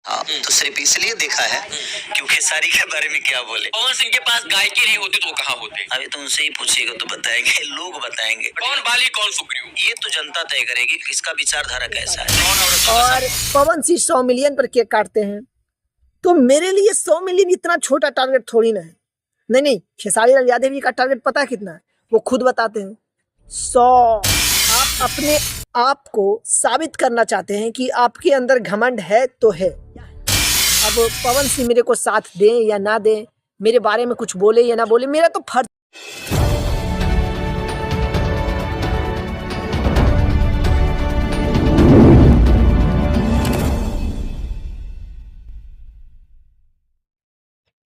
हाँ, तो सिर्फ इसलिए देखा है क्योंकि खेसारी के बारे में क्या बोले। पवन सिंह के पास गायकी नहीं होती तो कहाँ होते? अभी तो उनसे ही पूछिएगा तो बताएंगे, लोग बताएंगे। कौन बाली कौन सुग्रीव? ये तो जनता तय करेगी कि इसका विचारधारा कैसा है। और पवन सिंह 100 मिलियन पर केक काटते हैं, तो मेरे लिए 100 मिलियन इतना छोटा टारगेट थोड़ी ना है। नहीं, खेसारी लाल यादव जी का टारगेट पता है कितना है, वो खुद बताते हैं 100। आप अपने आप को साबित करना चाहते हैं कि आपके अंदर घमंड है तो है। अब पवन सिंह मेरे को साथ दें या ना दें, मेरे बारे में कुछ बोले या ना बोले, मेरा तो फर्ज।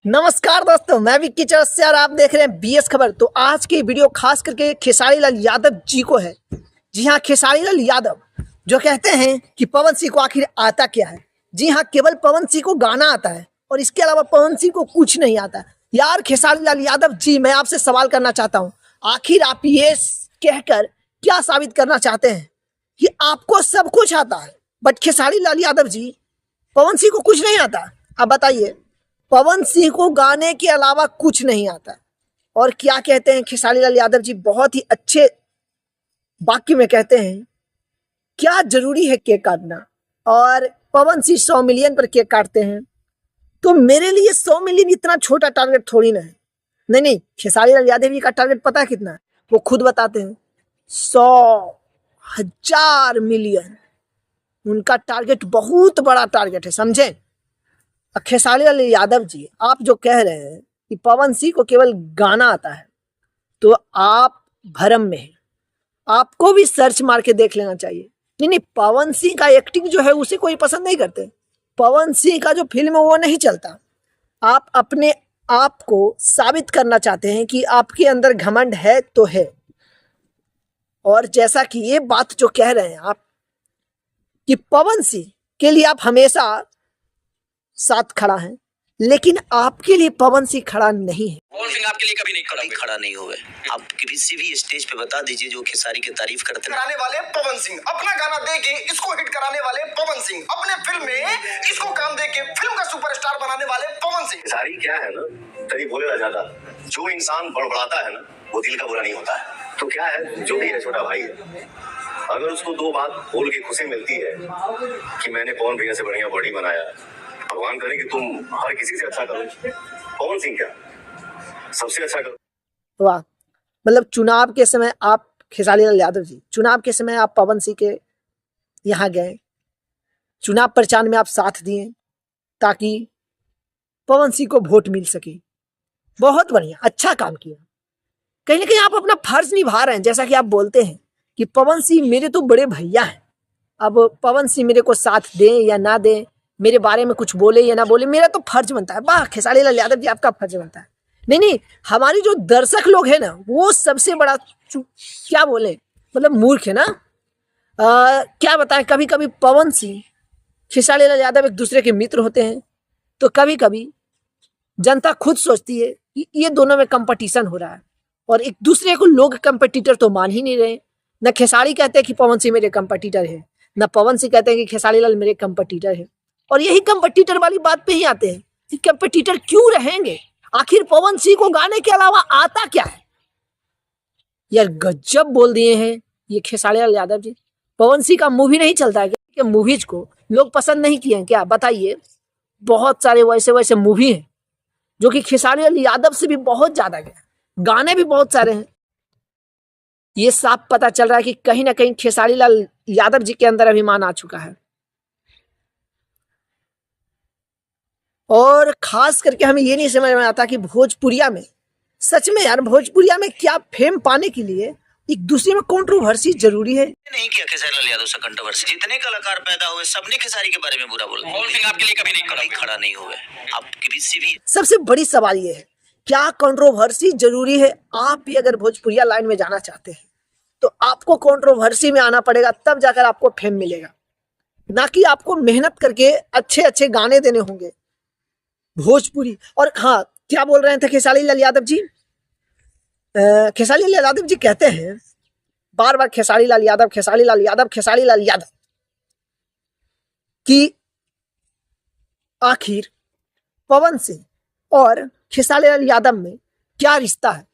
नमस्कार दोस्तों, मैं विक्की चौरसिया और आप देख रहे हैं बीएस खबर। तो आज की वीडियो खास करके खेसारी लाल यादव जी को है। जी हाँ, खेसारी लाल यादव जो कहते हैं कि पवन सिंह को आखिर आता क्या है। जी हाँ, केवल पवन सिंह को गाना आता है और इसके अलावा पवन सिंह को कुछ नहीं आता। यार खेसारी लाल यादव जी, मैं आपसे सवाल करना चाहता हूँ, आखिर आप ये कहकर क्या साबित करना चाहते हैं कि आपको सब कुछ आता है, बट खेसारी लाल यादव जी पवन सिंह को कुछ नहीं आता। अब बताइए, पवन सिंह को गाने के अलावा कुछ नहीं आता। और क्या कहते हैं खेसारी लाल यादव जी, बहुत ही अच्छे वाक्य में कहते हैं, क्या जरूरी है केक काटना। और पवन सिंह 100 मिलियन पर केक काटते हैं, तो मेरे लिए 100 मिलियन इतना छोटा टारगेट थोड़ी ना है। नहीं, खेसारी लाल यादव जी का टारगेट पता है कितना है, वो खुद बताते हैं 100,000 मिलियन। उनका टारगेट बहुत बड़ा टारगेट है, समझे। खेसारी लाल यादव जी, आप जो कह रहे हैं कि पवन सिंह को केवल गाना आता है, तो आप भ्रम में हैं। आपको भी सर्च मार के देख लेना चाहिए। नहीं, पवन सिंह का एक्टिंग जो है उसे कोई पसंद नहीं करते। पवन सिंह का जो फिल्म है वो नहीं चलता। आप अपने आप को साबित करना चाहते हैं कि आपके अंदर घमंड है तो है। और जैसा कि ये बात जो कह रहे हैं आप कि पवन सिंह के लिए आप हमेशा साथ खड़ा है, लेकिन आपके लिए पवन सिंह खड़ा नहीं है। पवन सिंह आपके लिए कभी खड़ा नहीं हुए। आप किसी भी स्टेज पे बता दीजिए जो खेसारी की तारीफ करते हैं। कराने वाले पवन सिंह, अपना गाना देके इसको हिट कराने वाले पवन सिंह, अपने फिल्म में इसको काम देके फिल्म का सुपरस्टार बनाने वाले पवन सिंह। खेसारी क्या है ना, कभी बोले ना ज्यादा, जो इंसान बड़बड़ाता है ना वो दिल का बुरा नहीं होता है। तो क्या है, जो भी है छोटा भाई है, अगर उसको दो बात बोल के खुशी मिलती है कि मैंने पवन भैया से बढ़िया बॉडी बनाया, भगवान करे कि तुम हर किसी से अच्छा करो, पवन सिंह क्या सबसे अच्छा करो। वाह, मतलब चुनाव के समय आप खेसारी लाल यादव जी, चुनाव के समय आप पवन सिंह के यहाँ गए, चुनाव प्रचार में आप साथ दिए ताकि पवन सिंह को वोट मिल सके। बहुत बढ़िया, अच्छा काम किया। कहीं ना कहीं आप अपना फर्ज निभा रहे हैं। जैसा कि आप बोलते हैं कि पवन सिंह मेरे तो बड़े भैया हैं, अब पवन सिंह मेरे को साथ दें या ना दें, मेरे बारे में कुछ बोले या ना बोले, मेरा तो फर्ज बनता है। वाह खेसारी लाल यादव जी, आपका फर्ज बनता है। नहीं, हमारी जो दर्शक लोग हैं ना, वो सबसे बड़ा क्या बोले, मतलब मूर्ख है ना। क्या बताएं, कभी कभी पवन सिंह खेसारी लाल यादव एक दूसरे के मित्र होते हैं, तो कभी कभी जनता खुद सोचती है कि ये दोनों में कंपटीशन हो रहा है, और एक दूसरे को लोग कंपटीटर तो मान ही नहीं रहे। न खेसारी कहते हैं कि पवन सिंह मेरे कंपटीटर है, न पवन सिंह कहते हैं कि खेसारी लाल मेरे कंपटीटर है। और यही कंपटीटर वाली बात पे ही आते हैं कि कंपटीटर क्यों रहेंगे। आखिर पवन सिंह को गाने के अलावा आता क्या है। यार गजब बोल दिए हैं ये खेसारी लाल यादव जी। पवन सिंह का मूवी नहीं चलता है क्या? मूवीज को लोग पसंद नहीं किए हैं क्या? बताइए। बहुत सारे वैसे वैसे मूवी हैं जो कि खेसारी लाल यादव से भी बहुत ज्यादा गए, गाने भी बहुत सारे हैं। ये साफ पता चल रहा है कि कहीं ना कहीं खेसारी लाल यादव जी के अंदर अभिमान आ चुका है। और खास करके हमें ये नहीं समझ में आता कि भोजपुरिया में, सच में यार, भोजपुरिया में क्या फेम पाने के लिए एक दूसरे में कंट्रोवर्सी जरूरी है। नहीं किया खेसारी लाल यादव से कंट्रोवर्सी। जितने कलाकार पैदा हुए सबने खेसारी के बारे में बुरा बोला। पवन सिंह आपके लिए कभी खड़ा नहीं हुए। आप किसी भी सबसे बड़ी सवाल ये है, क्या कंट्रोवर्सी जरूरी है? आप भी अगर भोजपुरिया लाइन में जाना चाहते हैं तो आपको कंट्रोवर्सी में आना पड़ेगा, तब जाकर आपको फेम मिलेगा। ना कि आपको मेहनत करके अच्छे अच्छे गाने देने होंगे भोजपुरी। और हाँ, क्या बोल रहे थे खेसारी लाल यादव जी? खेसारी लाल यादव जी कहते हैं बार बार खेसारी लाल यादव, खेसारी लाल यादव, खेसारी लाल यादव, कि आखिर पवन सिंह और खेसारी लाल यादव में क्या रिश्ता है?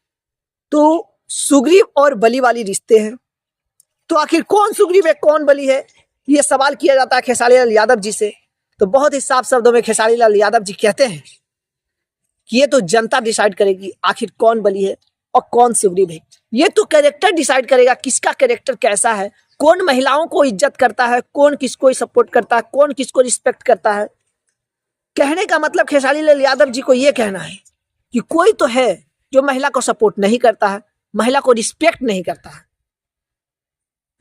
तो सुग्रीव और बलि वाली रिश्ते हैं। तो आखिर कौन सुग्रीव है कौन बलि है, ये सवाल किया जाता है खेसारी लाल यादव जी से। तो बहुत ही साफ शब्दों में खेसारी लाल यादव जी कहते हैं कि ये तो जनता डिसाइड करेगी आखिर कौन बलि है और कौन सुग्रीव है। ये तो कैरेक्टर डिसाइड करेगा किसका कैरेक्टर कैसा है, कौन महिलाओं को इज्जत करता है, कौन किसको सपोर्ट करता है, कौन किसको रिस्पेक्ट करता है। कहने का मतलब खेसारी लाल यादव जी को ये कहना है कि कोई तो है जो महिला को सपोर्ट नहीं करता है, महिला को रिस्पेक्ट नहीं करता है।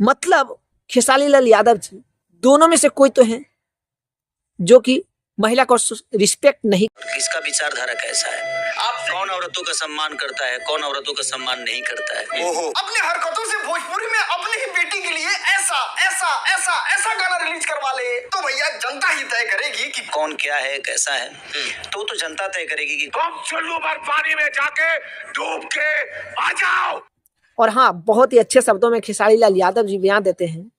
मतलब खेसारी लाल यादव जी दोनों में से कोई तो है जो कि महिला को रिस्पेक्ट नहीं। किसका विचारधारा कैसा है, आप कौन औरतों का सम्मान करता है, कौन औरतों का सम्मान नहीं करता है। अपने हरकतों से भोजपुरी में अपनी ही बेटी के लिए ऐसा ऐसा ऐसा ऐसा गाना रिलीज करवा ले तो भैया जनता ही तय करेगी कि कौन क्या है कैसा है। तो जनता तय करेगी कि तुम चुल्लू भर पानी में जाके डूब के आ जाओ। और हाँ, बहुत ही अच्छे शब्दों में खेसारी लाल यादव जी बयान देते हैं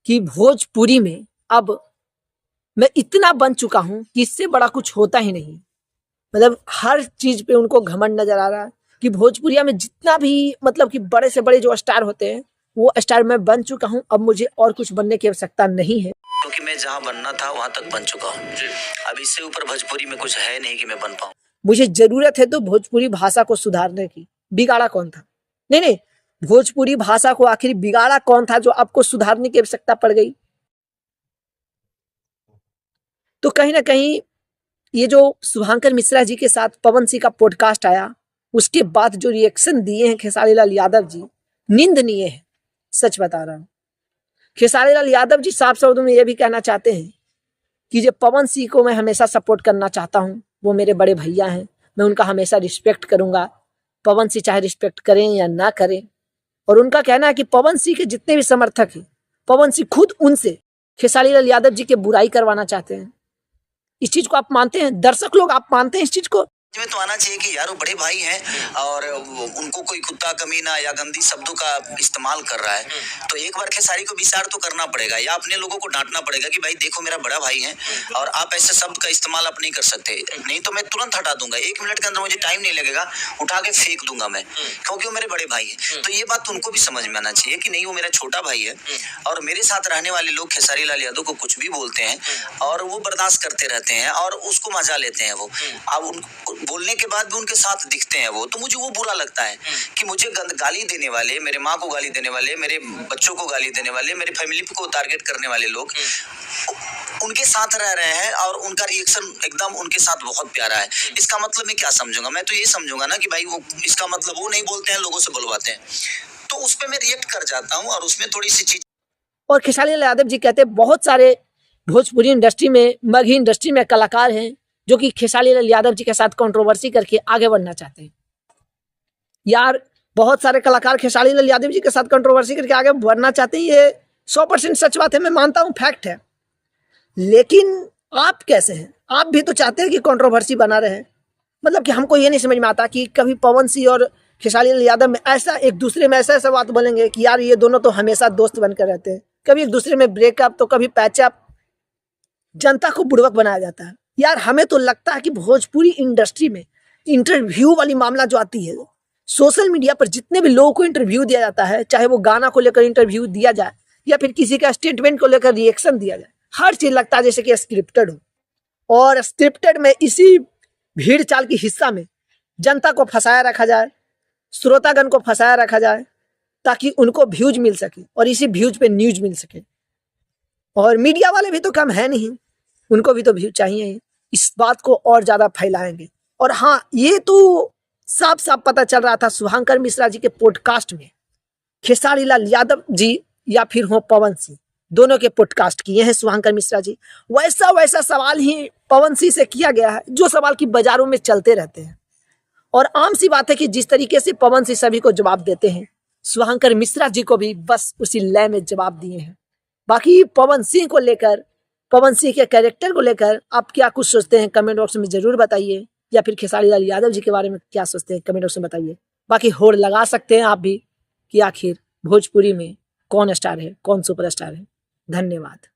कि भोजपुरी में अब मैं इतना बन चुका हूं कि इससे बड़ा कुछ होता ही नहीं। मतलब हर चीज पे उनको घमंड नजर आ रहा है कि भोजपुरिया में जितना भी मतलब कि बड़े से बड़े जो स्टार होते हैं वो स्टार मैं बन चुका हूं, अब मुझे और कुछ बनने की आवश्यकता नहीं है, क्योंकि मैं जहां बनना था वहां तक बन चुका हूं। अब इससे ऊपर भोजपुरी में कुछ है नहीं कि मैं बन पाऊं। मुझे जरूरत है तो भोजपुरी भाषा को सुधारने की। बिगाड़ा कौन था? नहीं, भोजपुरी भाषा को आखिर बिगाड़ा कौन था जो आपको सुधारने की आवश्यकता पड़ गई? तो कहीं ना कहीं ये जो शुभांकर मिश्रा जी के साथ पवन सिंह का पॉडकास्ट आया उसके बाद जो रिएक्शन दिए हैं खेसारी लाल यादव जी, निंदनीय है। सच बता रहा हूं, खेसारी लाल यादव जी साफ शब्दों में यह भी कहना चाहते हैं कि जो पवन सिंह को मैं हमेशा सपोर्ट करना चाहता हूं, वो मेरे बड़े भैया हैं, मैं उनका हमेशा रिस्पेक्ट करूंगा, पवन सिंह चाहे रिस्पेक्ट करें या ना करें। और उनका कहना है कि पवन सिंह के जितने भी समर्थक हैं, पवन सिंह खुद उनसे खेसारी लाल यादव जी के बुराई करवाना चाहते हैं। इस चीज को आप मानते हैं? दर्शक लोग आप मानते हैं इस चीज को? में तो आना चाहिए कि यार वो बड़े भाई हैं और उनको कोई कुत्ता कमीना या गंदी शब्दों का इस्तेमाल कर रहा है, तो एक बार खेसारी को विचार तो करना पड़ेगा या अपने लोगों को डांटना पड़ेगा कि भाई देखो मेरा बड़ा भाई है और आप ऐसे शब्द का इस्तेमाल आप नहीं कर सकते, नहीं तो मैं तुरंत हटा दूंगा, 1 मिनट के अंदर मुझे टाइम नहीं लगेगा, उठा के फेंक दूंगा मैं, क्योंकि वो मेरे बड़े भाई है। तो ये बात उनको भी समझ में आना चाहिए कि नहीं वो मेरा छोटा भाई है और मेरे साथ रहने वाले लोग खेसारी लाल यादव को कुछ भी बोलते हैं और वो बर्दाश्त करते रहते हैं और उसको मजा लेते हैं। वो अब उनको बोलने के बाद भी उनके साथ दिखते हैं वो, तो मुझे वो बुरा लगता है कि मुझे गाली देने वाले, मेरे माँ को गाली देने वाले, मेरे बच्चों को गाली देने वाले, मेरे फैमिली को टारगेट करने वाले लोग उनके साथ रह रहे हैं और उनका रिएक्शन एकदम उनके साथ बहुत प्यारा है। इसका मतलब मैं क्या समझूंगा? मैं तो ये समझूंगा ना कि भाई वो इसका मतलब वो नहीं बोलते हैं, लोगों से बुलवाते हैं, तो उस पर मैं रिएक्ट कर जाता हूँ और उसमें थोड़ी सी चीज। और खेसारी लाल यादव जी कहते हैं बहुत सारे भोजपुरी इंडस्ट्री में, मगही इंडस्ट्री में कलाकार हैं जो कि खेसारी लाल यादव जी के साथ कंट्रोवर्सी करके आगे बढ़ना चाहते हैं। यार बहुत सारे कलाकार खेसारी लाल यादव जी के साथ कंट्रोवर्सी करके आगे बढ़ना चाहते हैं, ये 100% सच बात है, मैं मानता हूँ, फैक्ट है। लेकिन आप कैसे हैं? आप भी तो चाहते हैं कि कंट्रोवर्सी बना रहे। मतलब कि हमको ये नहीं समझ में आता कि कभी पवन सिंह और खेसारी लाल यादव में ऐसा एक दूसरे में ऐसा बात बोलेंगे कि यार ये दोनों तो हमेशा दोस्त बनकर रहते हैं, कभी एक दूसरे में ब्रेकअप तो कभी पैचअप। जनता को बुड़वक बनाया जाता है। यार हमें तो लगता है कि भोजपुरी इंडस्ट्री में इंटरव्यू वाली मामला जो आती है, सोशल मीडिया पर जितने भी लोगों को इंटरव्यू दिया जाता है, चाहे वो गाना को लेकर इंटरव्यू दिया जाए या फिर किसी का स्टेटमेंट को लेकर रिएक्शन दिया जाए, हर चीज लगता है जैसे कि स्क्रिप्टेड हो। और स्क्रिप्टेड में इसी भीड़ चाल की हिस्सा में जनता को फंसाया रखा जाए, श्रोतागण को फंसाया रखा जाए ताकि उनको व्यूज मिल सके और इसी व्यूज पे न्यूज मिल सके। और मीडिया वाले भी तो कम है नहीं, उनको भी तो व्यू चाहिए, इस बात को और ज्यादा फैलाएंगे। और हाँ, ये तो साफ साफ पता चल रहा था शुभांकर मिश्रा जी के पॉडकास्ट में, खेसारी लाल यादव जी या फिर हो पवन सिंह, दोनों के पॉडकास्ट किए हैं शुभांकर मिश्रा जी। वैसा सवाल ही पवन सिंह से किया गया है जो सवाल की बाजारों में चलते रहते हैं। और आम सी बात है कि जिस तरीके से पवन सिंह सभी को जवाब देते हैं, शुभांकर मिश्रा जी को भी बस उसी लय में जवाब दिए हैं। बाकी पवन सिंह को लेकर, पवन सिंह के कैरेक्टर को लेकर आप क्या कुछ सोचते हैं कमेंट बॉक्स में जरूर बताइए, या फिर खेसारी लाल यादव जी के बारे में क्या सोचते हैं कमेंट बॉक्स में बताइए। बाकी होड़ लगा सकते हैं आप भी कि आखिर भोजपुरी में कौन स्टार है, कौन सुपरस्टार है। धन्यवाद।